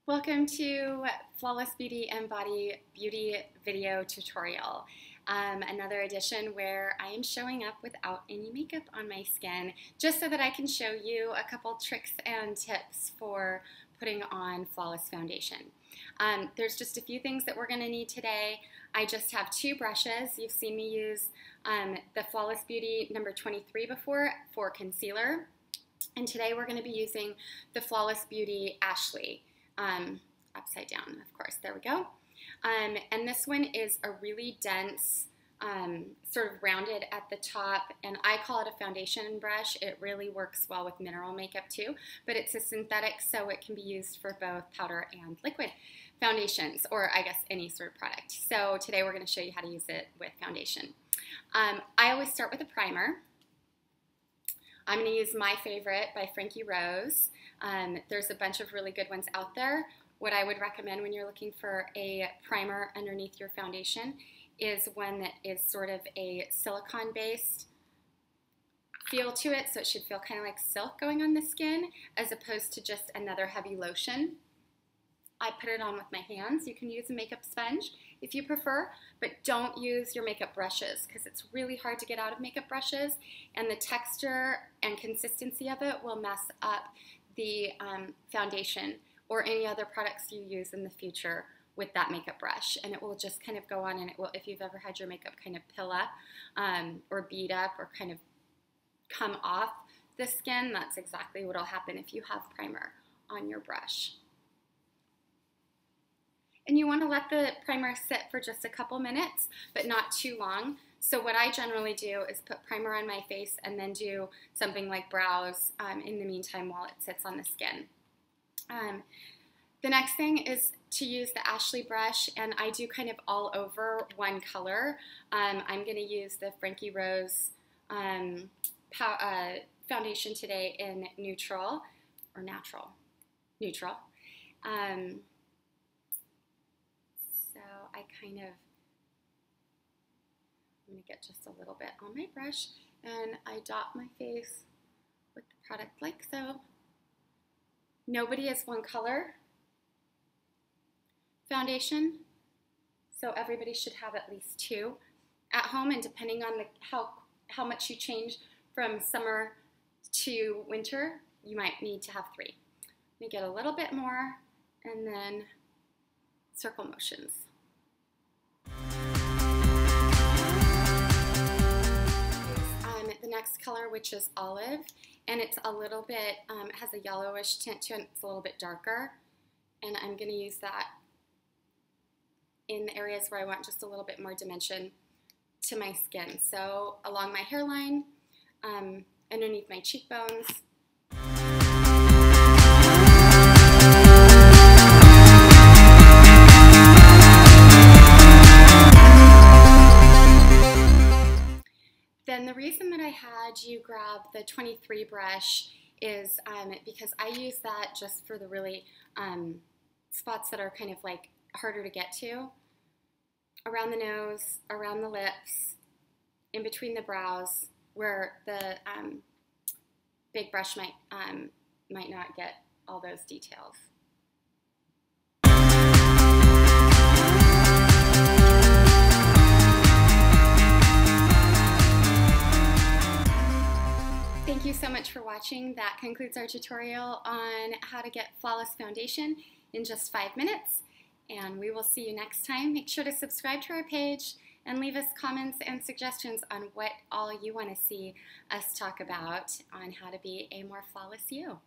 Welcome to Flawless Beauty and Body Beauty video tutorial. Another edition where I am showing up without any makeup on my skin, just so that I can show you a couple tricks and tips for putting on flawless foundation. There's just a few things that we're going to need today. I just have two brushes. You've seen me use the Flawless Beauty number 23 before for concealer. And today we're going to be using the Flawless Beauty Ashley. Upside down, of course, there we go. And this one is a really dense, sort of rounded at the top, and I call it a foundation brush. It really works well with mineral makeup too, but it's a synthetic, so it can be used for both powder and liquid foundations, or I guess any sort of product. So today we're going to show you how to use it with foundation. I always start with a primer. I'm going to use my favorite by Frankie Rose. There's a bunch of really good ones out there. What I would recommend when you're looking for a primer underneath your foundation is one that is sort of a silicone-based feel to it, so it should feel kind of like silk going on the skin, as opposed to just another heavy lotion. I put it on with my hands. You can use a makeup sponge if you prefer, but don't use your makeup brushes because it's really hard to get out of makeup brushes, and the texture and consistency of it will mess up the foundation or any other products you use in the future with that makeup brush, and it will just kind of go on, and it will, if you've ever had your makeup kind of pill up or bead up or kind of come off the skin, that's exactly what will happen if you have primer on your brush. And you want to let the primer sit for just a couple minutes, but not too long. So what I generally do is put primer on my face and then do something like brows in the meantime while it sits on the skin. The next thing is to use the Ashley brush, and I do kind of all over one color. I'm going to use the Frankie Rose foundation today in neutral, or natural, neutral. So I kind of, I'm going to get just a little bit on my brush, and I dot my face with the product like so. Nobody is one color foundation, so everybody should have at least two at home, and depending on how much you change from summer to winter, you might need to have three. Let me get a little bit more, and then circle motions. The next color, which is olive, and it's a little bit, has a yellowish tint to it, it's a little bit darker, and I'm going to use that in the areas where I want just a little bit more dimension to my skin. So along my hairline, underneath my cheekbones. Then the reason that I had you grab the 23 brush is because I use that just for the really spots that are kind of like harder to get to. Around the nose, around the lips, in between the brows, where the big brush might not get all those details. Thank you so much for watching. That concludes our tutorial on how to get flawless foundation in just 5 minutes. And we will see you next time. Make sure to subscribe to our page and leave us comments and suggestions on what all you want to see us talk about on how to be a more flawless you.